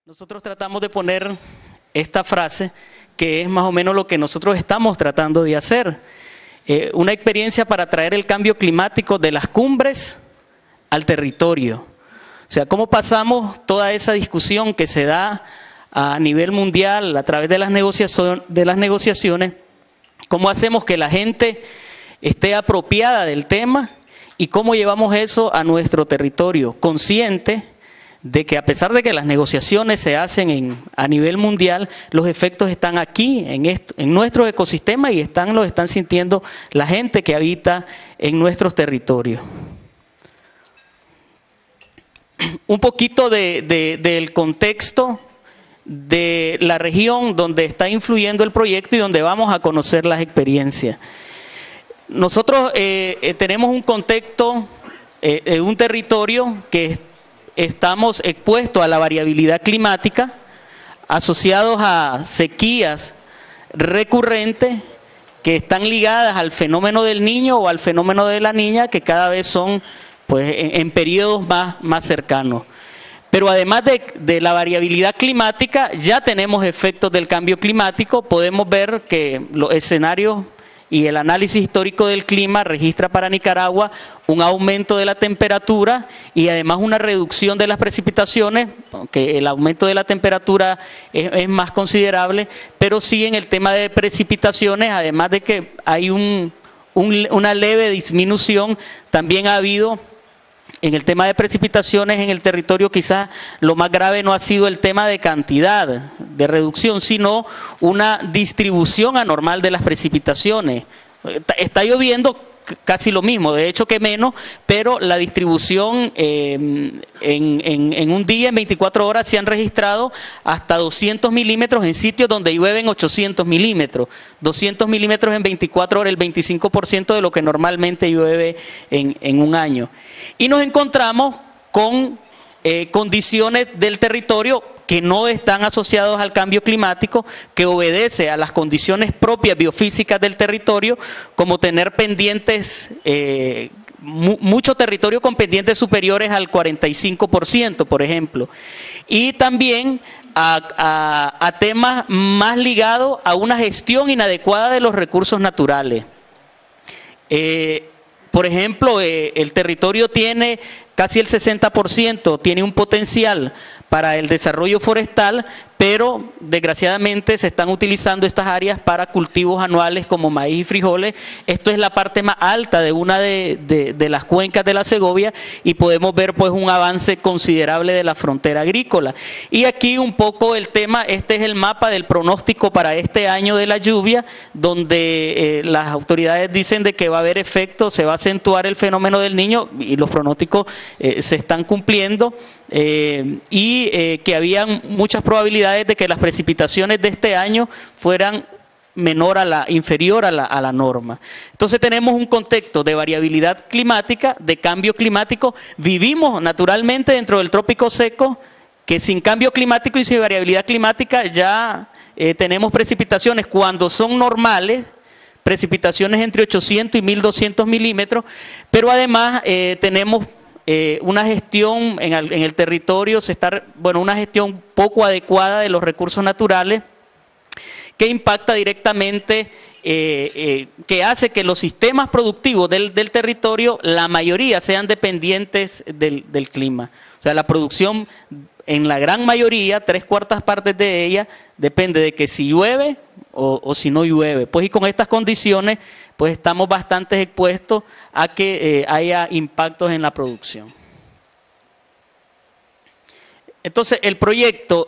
Nosotros tratamos de poner esta frase, que es más o menos lo que nosotros estamos tratando de hacer. Una experiencia para traer el cambio climático de las cumbres al territorio. O sea, cómo pasamos toda esa discusión que se da a nivel mundial a través de las negociaciones, cómo hacemos que la gente esté apropiada del tema y cómo llevamos eso a nuestro territorio, consciente de que a pesar de que las negociaciones se hacen a nivel mundial, los efectos están aquí, en nuestro ecosistema, y los están sintiendo la gente que habita en nuestros territorios. Un poquito del contexto de la región donde está influyendo el proyecto y donde vamos a conocer las experiencias. Nosotros tenemos un contexto, un territorio que estamos expuestos a la variabilidad climática, asociados a sequías recurrentes que están ligadas al fenómeno del niño o al fenómeno de la niña, que cada vez son pues, en periodos más cercanos. Pero además de la variabilidad climática, ya tenemos efectos del cambio climático. Podemos ver que los escenarios y el análisis histórico del clima registra para Nicaragua un aumento de la temperatura y además una reducción de las precipitaciones, aunque el aumento de la temperatura es más considerable, pero sí en el tema de precipitaciones, además de que hay una leve disminución, también ha habido en el tema de precipitaciones en el territorio. Quizás lo más grave no ha sido el tema de cantidad de reducción, sino una distribución anormal de las precipitaciones. Está lloviendo casi lo mismo, de hecho que menos, pero la distribución en un día, en 24 horas, se han registrado hasta 200 milímetros en sitios donde llueven 800 milímetros. 200 milímetros en 24 horas, el 25% de lo que normalmente llueve en un año. Y nos encontramos con condiciones del territorio que no están asociados al cambio climático, que obedece a las condiciones propias biofísicas del territorio, como tener pendientes, mucho territorio con pendientes superiores al 45%, por ejemplo. Y también a temas más ligados a una gestión inadecuada de los recursos naturales. Por ejemplo, el territorio tiene casi el 60%, tiene un potencial para el desarrollo forestal, pero desgraciadamente se están utilizando estas áreas para cultivos anuales como maíz y frijoles. Esto es la parte más alta de una de las cuencas de la Segovia, y podemos ver pues un avance considerable de la frontera agrícola. Y aquí un poco el tema, este es el mapa del pronóstico para este año de la lluvia, donde las autoridades dicen de que va a haber efecto, se va a acentuar el fenómeno del niño, y los pronósticos se están cumpliendo. Que habían muchas probabilidades de que las precipitaciones de este año fueran inferior a la norma. Entonces tenemos un contexto de variabilidad climática, de cambio climático. Vivimos naturalmente dentro del trópico seco, que sin cambio climático y sin variabilidad climática ya tenemos precipitaciones cuando son normales, precipitaciones entre 800 y 1200 milímetros, pero además tenemos una gestión en el territorio, una gestión poco adecuada de los recursos naturales, que impacta directamente, que hace que los sistemas productivos del territorio, la mayoría sean dependientes del clima. O sea, la producción en la gran mayoría, 3/4 partes de ella, depende de que si llueve o si no llueve. Pues y con estas condiciones, pues estamos bastante expuestos a que haya impactos en la producción. Entonces, el proyecto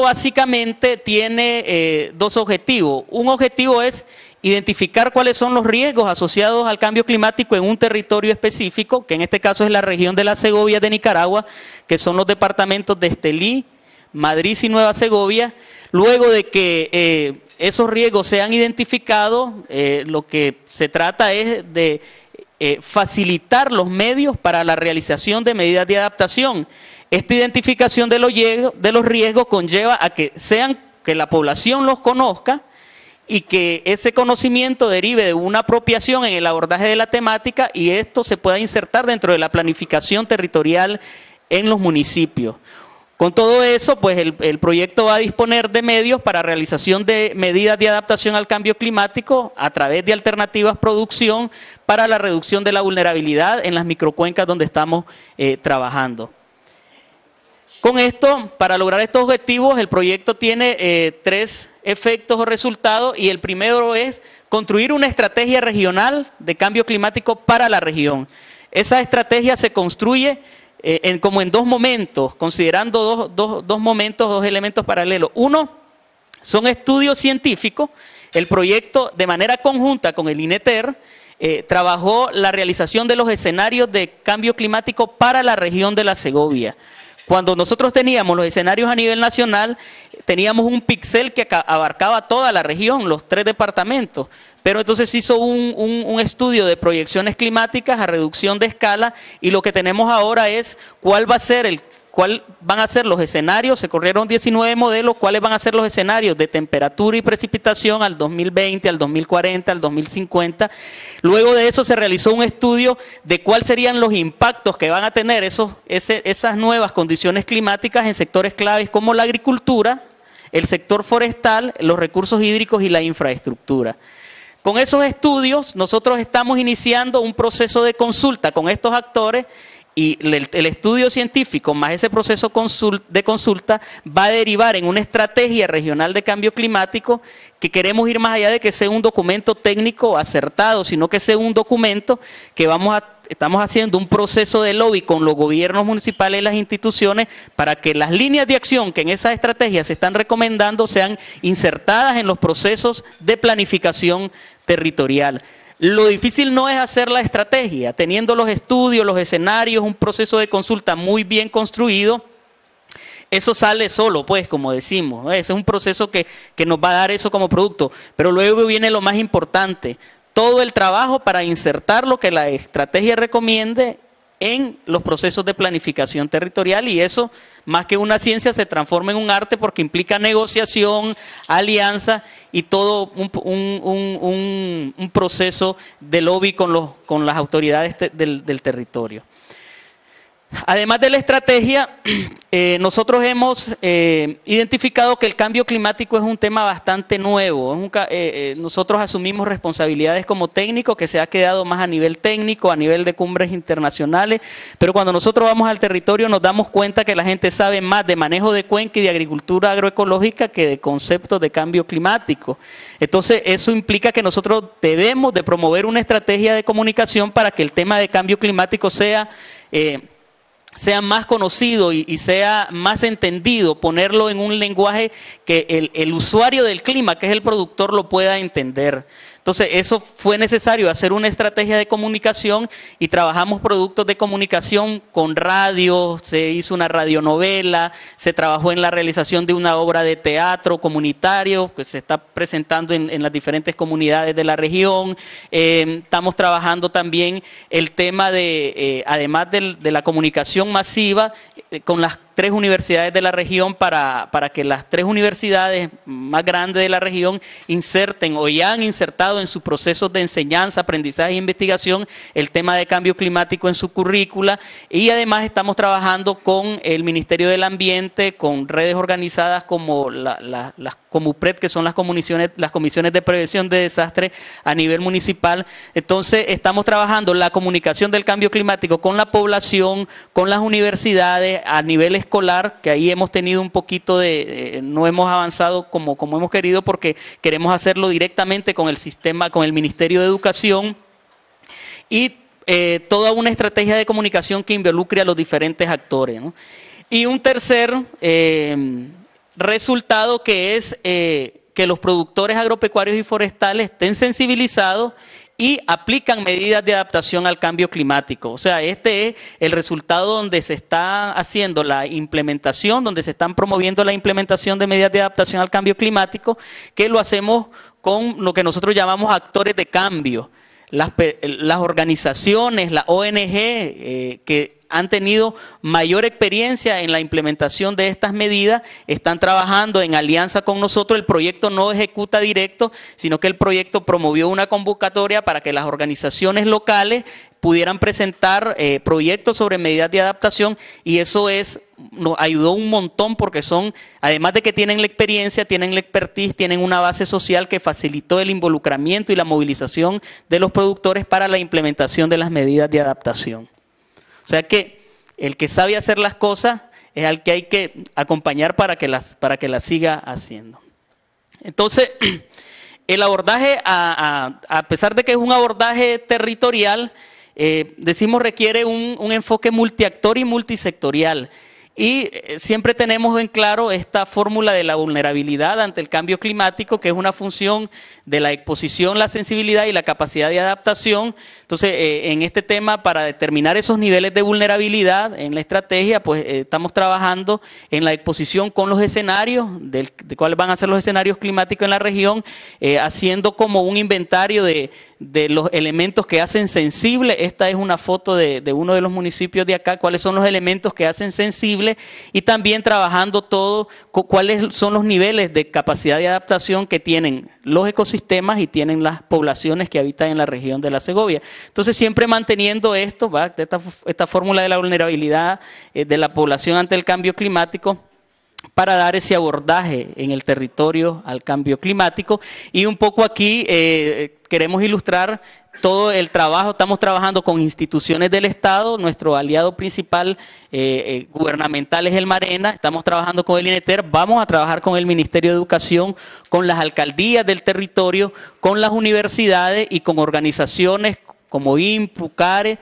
básicamente tiene dos objetivos. Un objetivo es identificar cuáles son los riesgos asociados al cambio climático en un territorio específico, que en este caso es la región de la Segovia de Nicaragua, que son los departamentos de Estelí, Madrid y Nueva Segovia. Luego de que esos riesgos sean identificados, lo que se trata es de facilitar los medios para la realización de medidas de adaptación. Esta identificación de los riesgos conlleva a que la población los conozca, y que ese conocimiento derive de una apropiación en el abordaje de la temática, y esto se pueda insertar dentro de la planificación territorial en los municipios. Con todo eso, pues el proyecto va a disponer de medios para realización de medidas de adaptación al cambio climático a través de alternativas producción para la reducción de la vulnerabilidad en las microcuencas donde estamos trabajando. Con esto, para lograr estos objetivos, el proyecto tiene 3 efectos o resultados, y el primero es construir una estrategia regional de cambio climático para la región. Esa estrategia se construye como en 2 momentos, considerando dos momentos, 2 elementos paralelos. Uno, son estudios científicos. El proyecto, de manera conjunta con el INETER, trabajó la realización de los escenarios de cambio climático para la región de la Segovia. Cuando nosotros teníamos los escenarios a nivel nacional, teníamos un píxel que abarcaba toda la región, los 3 departamentos. Pero entonces hizo un estudio de proyecciones climáticas a reducción de escala, y lo que tenemos ahora es cuál van a ser los escenarios. Se corrieron 19 modelos, cuáles van a ser los escenarios de temperatura y precipitación al 2020, al 2040, al 2050. Luego de eso se realizó un estudio de cuáles serían los impactos que van a tener esas nuevas condiciones climáticas en sectores claves como la agricultura, el sector forestal, los recursos hídricos y la infraestructura. Con esos estudios nosotros estamos iniciando un proceso de consulta con estos actores, y el estudio científico más ese proceso de consulta va a derivar en una estrategia regional de cambio climático, que queremos ir más allá de que sea un documento técnico acertado, sino que sea un documento que estamos haciendo un proceso de lobby con los gobiernos municipales y las instituciones para que las líneas de acción que en esas estrategias se están recomendando sean insertadas en los procesos de planificación territorial. Lo difícil no es hacer la estrategia, teniendo los estudios, los escenarios, un proceso de consulta muy bien construido, eso sale solo, pues, como decimos, ¿no? Ese es un proceso que nos va a dar eso como producto. Pero luego viene lo más importante, todo el trabajo para insertar lo que la estrategia recomiende en los procesos de planificación territorial, y eso, más que una ciencia, se transforma en un arte porque implica negociación, alianza y todo un proceso de lobby con las autoridades del territorio. Además de la estrategia, nosotros hemos identificado que el cambio climático es un tema bastante nuevo. Nosotros asumimos responsabilidades como técnicos, que se ha quedado más a nivel técnico, a nivel de cumbres internacionales, pero cuando nosotros vamos al territorio nos damos cuenta que la gente sabe más de manejo de cuenca y de agricultura agroecológica que de conceptos de cambio climático. Entonces, eso implica que nosotros debemos de promover una estrategia de comunicación para que el tema de cambio climático sea más conocido y sea más entendido, ponerlo en un lenguaje que el usuario del clima, que es el productor, lo pueda entender. Entonces, eso fue necesario, hacer una estrategia de comunicación, y trabajamos productos de comunicación con radio, se hizo una radionovela, se trabajó en la realización de una obra de teatro comunitario que se está presentando en las diferentes comunidades de la región. Estamos trabajando también el tema de, además de la comunicación masiva, con las 3 universidades de la región para que las 3 universidades más grandes de la región inserten o ya han insertado en sus procesos de enseñanza, aprendizaje e investigación el tema de cambio climático en su currícula. Y además estamos trabajando con el Ministerio del Ambiente, con redes organizadas como las COMUPRED, que son las comisiones de prevención de desastres a nivel municipal. Entonces estamos trabajando la comunicación del cambio climático con la población, con las universidades, a nivel escolar, que ahí hemos tenido un poquito no hemos avanzado como hemos querido, porque queremos hacerlo directamente con el sistema, con el Ministerio de Educación, y toda una estrategia de comunicación que involucre a los diferentes actores, ¿no? Y un tercer resultado, que es que los productores agropecuarios y forestales estén sensibilizados y aplican medidas de adaptación al cambio climático. O sea, este es el resultado donde se está haciendo la implementación, donde se están promoviendo la implementación de medidas de adaptación al cambio climático, que lo hacemos con lo que nosotros llamamos actores de cambio. Las organizaciones, la ONG, que han tenido mayor experiencia en la implementación de estas medidas, están trabajando en alianza con nosotros. El proyecto no ejecuta directo, sino que el proyecto promovió una convocatoria para que las organizaciones locales pudieran presentar proyectos sobre medidas de adaptación, y eso nos ayudó un montón porque además de que tienen la experiencia, tienen la expertise, tienen una base social que facilitó el involucramiento y la movilización de los productores para la implementación de las medidas de adaptación. O sea que el que sabe hacer las cosas es al que hay que acompañar para que las siga haciendo. Entonces, el abordaje, a pesar de que es un abordaje territorial, decimos requiere un enfoque multiactor y multisectorial. Y siempre tenemos en claro esta fórmula de la vulnerabilidad ante el cambio climático, que es una función de la exposición, la sensibilidad y la capacidad de adaptación. Entonces, en este tema, para determinar esos niveles de vulnerabilidad en la estrategia, pues estamos trabajando en la exposición con los escenarios, de cuáles van a ser los escenarios climáticos en la región, haciendo como un inventario de los elementos que hacen sensible. Esta es una foto de uno de los municipios de acá, cuáles son los elementos que hacen sensible, y también trabajando todo, cuáles son los niveles de capacidad de adaptación que tienen los ecosistemas y tienen las poblaciones que habitan en la región de la Segovia. Entonces, siempre manteniendo esto, esta fórmula de la vulnerabilidad de la población ante el cambio climático, para dar ese abordaje en el territorio al cambio climático. Y un poco aquí queremos ilustrar todo el trabajo. Estamos trabajando con instituciones del Estado, nuestro aliado principal gubernamental es el Marena, estamos trabajando con el INETER, vamos a trabajar con el Ministerio de Educación, con las alcaldías del territorio, con las universidades y con organizaciones como INPU, CARE,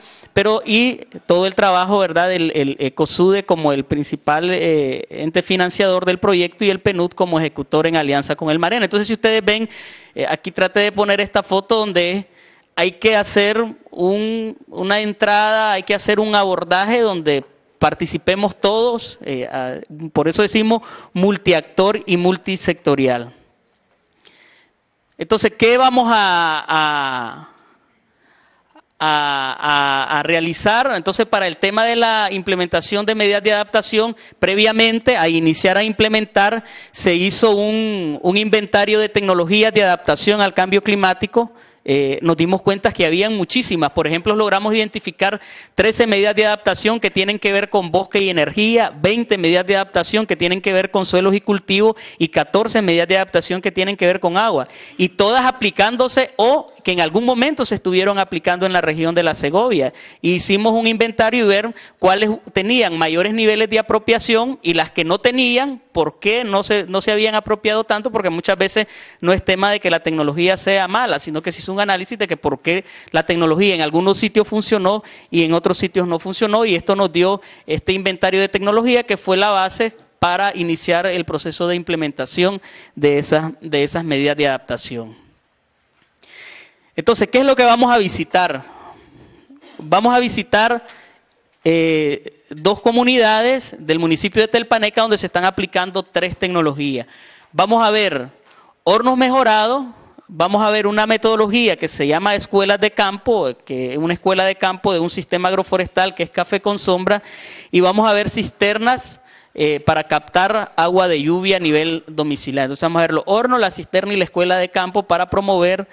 y todo el trabajo, ¿verdad?, el ECOSUDE como el principal ente financiador del proyecto, y el PNUD como ejecutor en alianza con el Marena. Entonces, si ustedes ven, aquí traté de poner esta foto donde hay que hacer una entrada, hay que hacer un abordaje donde participemos todos, por eso decimos multiactor y multisectorial. Entonces, ¿qué vamos a realizar? Entonces, para el tema de la implementación de medidas de adaptación, previamente a iniciar a implementar, se hizo un inventario de tecnologías de adaptación al cambio climático. Nos dimos cuenta que habían muchísimas. Por ejemplo, logramos identificar 13 medidas de adaptación que tienen que ver con bosque y energía, 20 medidas de adaptación que tienen que ver con suelos y cultivos, y 14 medidas de adaptación que tienen que ver con agua. Y todas aplicándose, o que en algún momento se estuvieron aplicando en la región de la Segovia. Hicimos un inventario y ver cuáles tenían mayores niveles de apropiación, y las que no tenían, por qué no se habían apropiado tanto, porque muchas veces no es tema de que la tecnología sea mala, sino que se hizo un análisis de que por qué la tecnología en algunos sitios funcionó y en otros sitios no funcionó, y esto nos dio este inventario de tecnología que fue la base para iniciar el proceso de implementación de esas medidas de adaptación. Entonces, ¿qué es lo que vamos a visitar? Vamos a visitar dos comunidades del municipio de Telpaneca donde se están aplicando 3 tecnologías. Vamos a ver hornos mejorados, vamos a ver una metodología que se llama escuelas de campo, que es una escuela de campo de un sistema agroforestal que es Café con Sombra, y vamos a ver cisternas para captar agua de lluvia a nivel domiciliario. Entonces vamos a ver los hornos, la cisterna y la escuela de campo para promover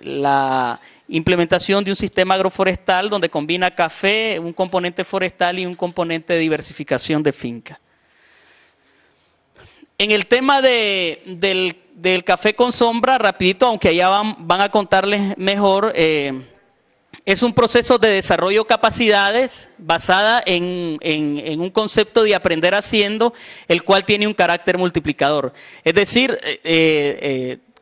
la implementación de un sistema agroforestal donde combina café, un componente forestal y un componente de diversificación de finca. En el tema del café con sombra, rapidito, aunque allá van a contarles mejor, es un proceso de desarrollo de capacidades basada en un concepto de aprender haciendo, el cual tiene un carácter multiplicador. Es decir,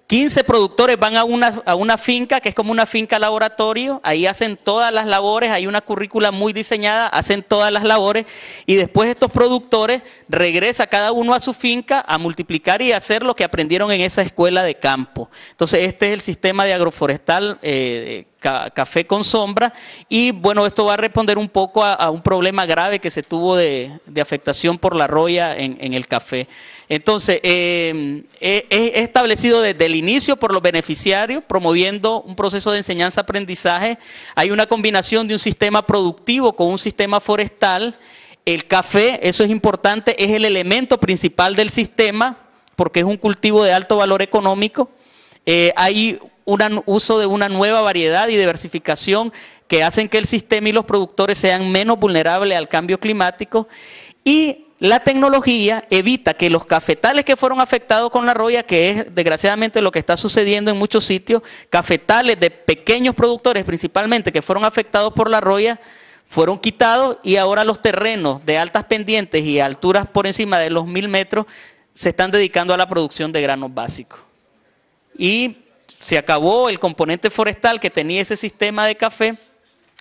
15 productores van a una finca que es como una finca laboratorio, ahí hacen todas las labores, hay una currícula muy diseñada, hacen todas las labores, y después estos productores regresan cada uno a su finca a multiplicar y hacer lo que aprendieron en esa escuela de campo. Entonces, este es el sistema de agroforestal café con sombra, y bueno, esto va a responder un poco a un problema grave que se tuvo de afectación por la roya en el café. Entonces, es establecido desde el inicio por los beneficiarios, promoviendo un proceso de enseñanza-aprendizaje. Hay una combinación de un sistema productivo con un sistema forestal. El café, eso es importante, es el elemento principal del sistema porque es un cultivo de alto valor económico. Hay un uso de una nueva variedad y diversificación que hacen que el sistema y los productores sean menos vulnerables al cambio climático, y la tecnología evita que los cafetales que fueron afectados con la roya, que es desgraciadamente lo que está sucediendo en muchos sitios, cafetales de pequeños productores principalmente que fueron afectados por la roya, fueron quitados, y ahora los terrenos de altas pendientes y alturas por encima de los 1000 metros se están dedicando a la producción de granos básicos. Y se acabó el componente forestal que tenía ese sistema de café.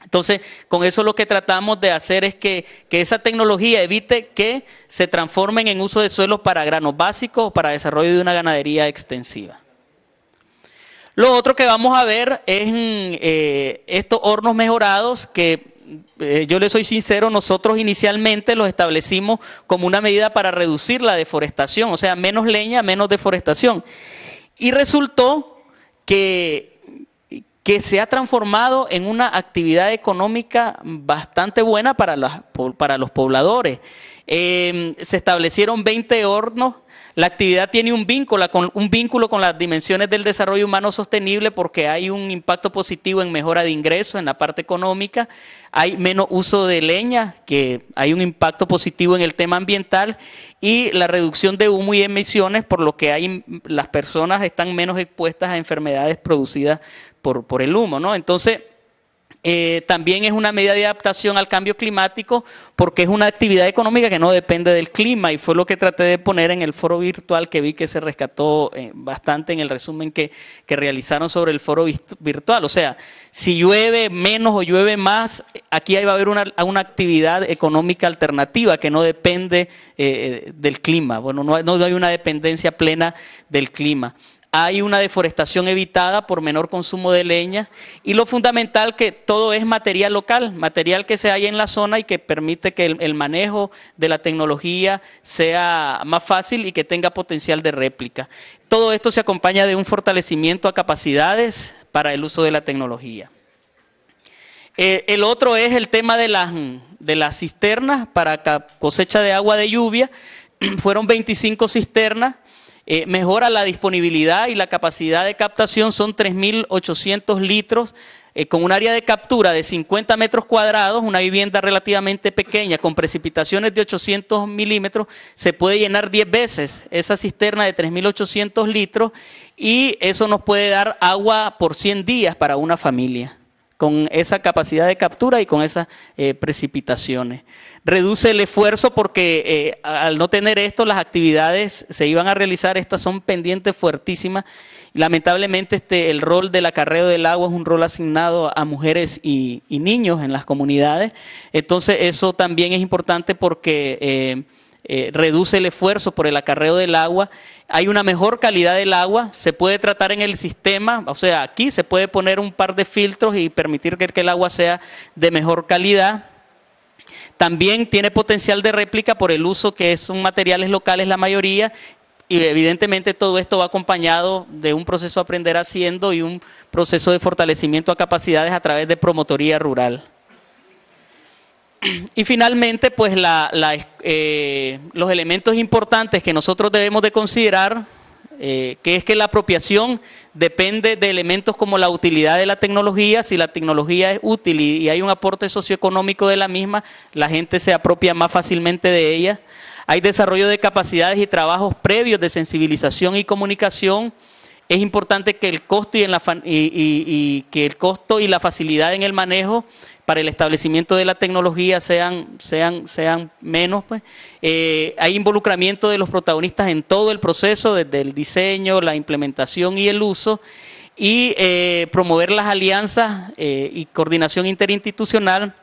Entonces, con eso lo que tratamos de hacer es que esa tecnología evite que se transformen en uso de suelos para granos básicos o para desarrollo de una ganadería extensiva. Lo otro que vamos a ver es estos hornos mejorados que yo les soy sincero, nosotros inicialmente los establecimos como una medida para reducir la deforestación, o sea, menos leña, menos deforestación. Y resultó que se ha transformado en una actividad económica bastante buena para los pobladores. Se establecieron 20 hornos. La actividad tiene un vínculo con las dimensiones del desarrollo humano sostenible, porque hay un impacto positivo en mejora de ingresos en la parte económica, hay menos uso de leña, que hay un impacto positivo en el tema ambiental, y la reducción de humo y emisiones, por lo que las personas están menos expuestas a enfermedades producidas por el humo, ¿no? Entonces, también es una medida de adaptación al cambio climático, porque es una actividad económica que no depende del clima, y fue lo que traté de poner en el foro virtual, que vi que se rescató bastante en el resumen que realizaron sobre el foro virtual. O sea, si llueve menos o llueve más, aquí va a haber una actividad económica alternativa que no depende del clima. Bueno, no hay una dependencia plena del clima. Hay una deforestación evitada por menor consumo de leña, y lo fundamental que todo es material local, material que se halla en la zona y que permite que el manejo de la tecnología sea más fácil y que tenga potencial de réplica. Todo esto se acompaña de un fortalecimiento a capacidades para el uso de la tecnología. El otro es el tema de las cisternas para cosecha de agua de lluvia. Fueron 25 cisternas. Mejora la disponibilidad y la capacidad de captación, son 3.800 litros, con un área de captura de 50 metros cuadrados, una vivienda relativamente pequeña, con precipitaciones de 800 milímetros, se puede llenar 10 veces esa cisterna de 3.800 litros, y eso nos puede dar agua por 100 días para una familia, con esa capacidad de captura y con esas precipitaciones. Reduce el esfuerzo porque al no tener esto, las actividades se iban a realizar, estas son pendientes fuertísimas. Lamentablemente el rol del acarreo del agua es un rol asignado a mujeres y niños en las comunidades. Entonces eso también es importante porque reduce el esfuerzo por el acarreo del agua. Hay una mejor calidad del agua, se puede tratar en el sistema, o sea, aquí se puede poner un par de filtros y permitir que el agua sea de mejor calidad. También tiene potencial de réplica por el uso que son materiales locales la mayoría, y evidentemente todo esto va acompañado de un proceso aprender haciendo y un proceso de fortalecimiento a capacidades a través de promotoría rural. Y finalmente, pues los elementos importantes que nosotros debemos de considerar, que es que la apropiación depende de elementos como la utilidad de la tecnología. Si la tecnología es útil y hay un aporte socioeconómico de la misma, la gente se apropia más fácilmente de ella. Hay desarrollo de capacidades y trabajos previos de sensibilización y comunicación. Es importante que el costo y la facilidad en el manejo para el establecimiento de la tecnología sean menos, pues. Hay involucramiento de los protagonistas en todo el proceso, desde el diseño, la implementación y el uso, y promover las alianzas y coordinación interinstitucional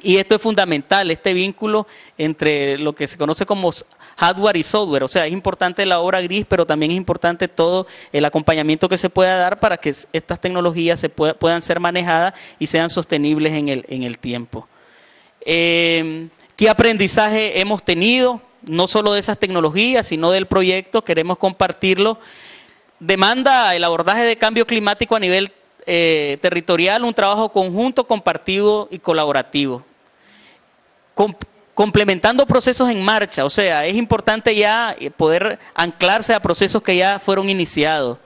Y esto es fundamental, este vínculo entre lo que se conoce como hardware y software. O sea, es importante la obra gris, pero también es importante todo el acompañamiento que se pueda dar para que estas tecnologías puedan ser manejadas y sean sostenibles en el tiempo. ¿Qué aprendizaje hemos tenido? No solo de esas tecnologías, sino del proyecto, queremos compartirlo. Demanda el abordaje de cambio climático a nivel territorial, un trabajo conjunto, compartido y colaborativo. Complementando procesos en marcha, o sea, es importante ya poder anclarse a procesos que ya fueron iniciados.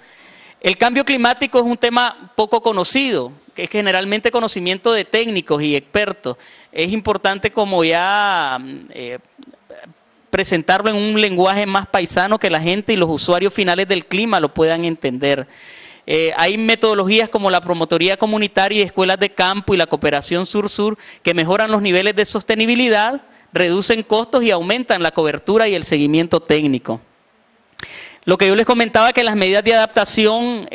El cambio climático es un tema poco conocido, que es generalmente conocimiento de técnicos y expertos. Es importante como ya presentarlo en un lenguaje más paisano que la gente y los usuarios finales del clima lo puedan entender. Hay metodologías como la promotoría comunitaria y escuelas de campo y la cooperación sur-sur que mejoran los niveles de sostenibilidad, reducen costos y aumentan la cobertura y el seguimiento técnico. Lo que yo les comentaba, que las medidas de adaptación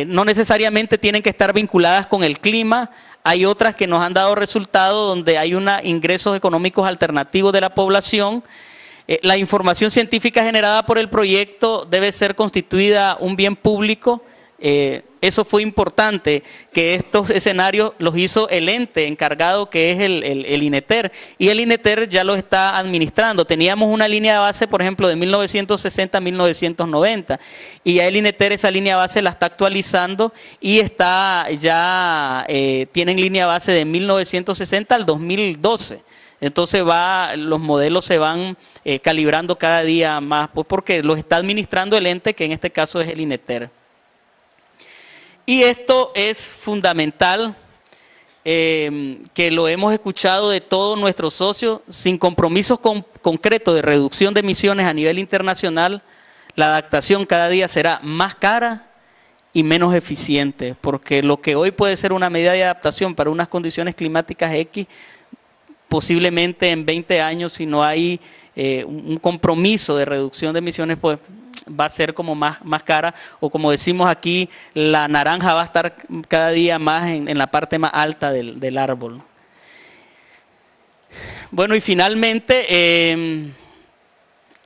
no necesariamente tienen que estar vinculadas con el clima. Hay otras que nos han dado resultados donde hay ingresos económicos alternativos de la población. La información científica generada por el proyecto debe ser constituida un bien público. Eso fue importante, que estos escenarios los hizo el ente encargado, que es el INETER, y el INETER ya lo está administrando. Teníamos una línea de base, por ejemplo, de 1960 a 1990, y ya el INETER esa línea base la está actualizando y tienen línea base de 1960 al 2012. Entonces los modelos se van calibrando cada día más, pues porque los está administrando el ente, que en este caso es el INETER. Y esto es fundamental, que lo hemos escuchado de todos nuestros socios, sin compromisos concretos de reducción de emisiones a nivel internacional, la adaptación cada día será más cara y menos eficiente, porque lo que hoy puede ser una medida de adaptación para unas condiciones climáticas X, posiblemente en 20 años, si no hay un compromiso de reducción de emisiones, pues va a ser como más cara, o como decimos aquí, la naranja va a estar cada día más en la parte más alta del árbol. Bueno, y finalmente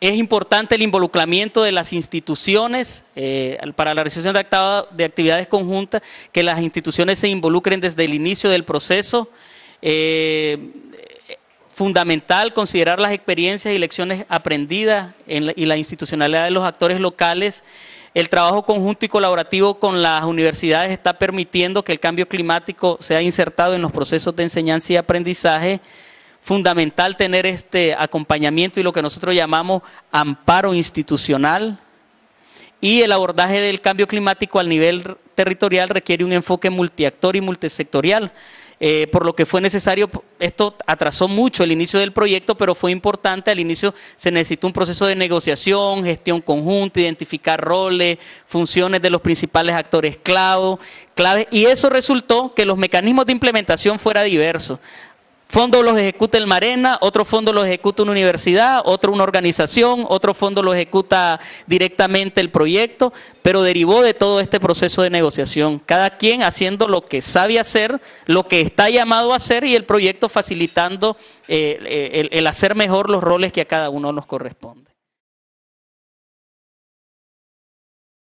es importante el involucramiento de las instituciones para la realización de actividades conjuntas, que las instituciones se involucren desde el inicio del proceso. Fundamental considerar las experiencias y lecciones aprendidas y la institucionalidad de los actores locales. El trabajo conjunto y colaborativo con las universidades está permitiendo que el cambio climático sea insertado en los procesos de enseñanza y aprendizaje. Fundamental tener este acompañamiento y lo que nosotros llamamos amparo institucional. Y el abordaje del cambio climático al nivel territorial requiere un enfoque multiactor y multisectorial. Por lo que fue necesario, esto atrasó mucho el inicio del proyecto, pero fue importante. Al inicio se necesitó un proceso de negociación, gestión conjunta, identificar roles, funciones de los principales actores clave, y eso resultó que los mecanismos de implementación fueran diversos. Fondos los ejecuta el Marena, otro fondo los ejecuta una universidad, otro una organización, otro fondo lo ejecuta directamente el proyecto, pero derivó de todo este proceso de negociación. Cada quien haciendo lo que sabe hacer, lo que está llamado a hacer, y el proyecto facilitando el hacer mejor los roles que a cada uno nos corresponde.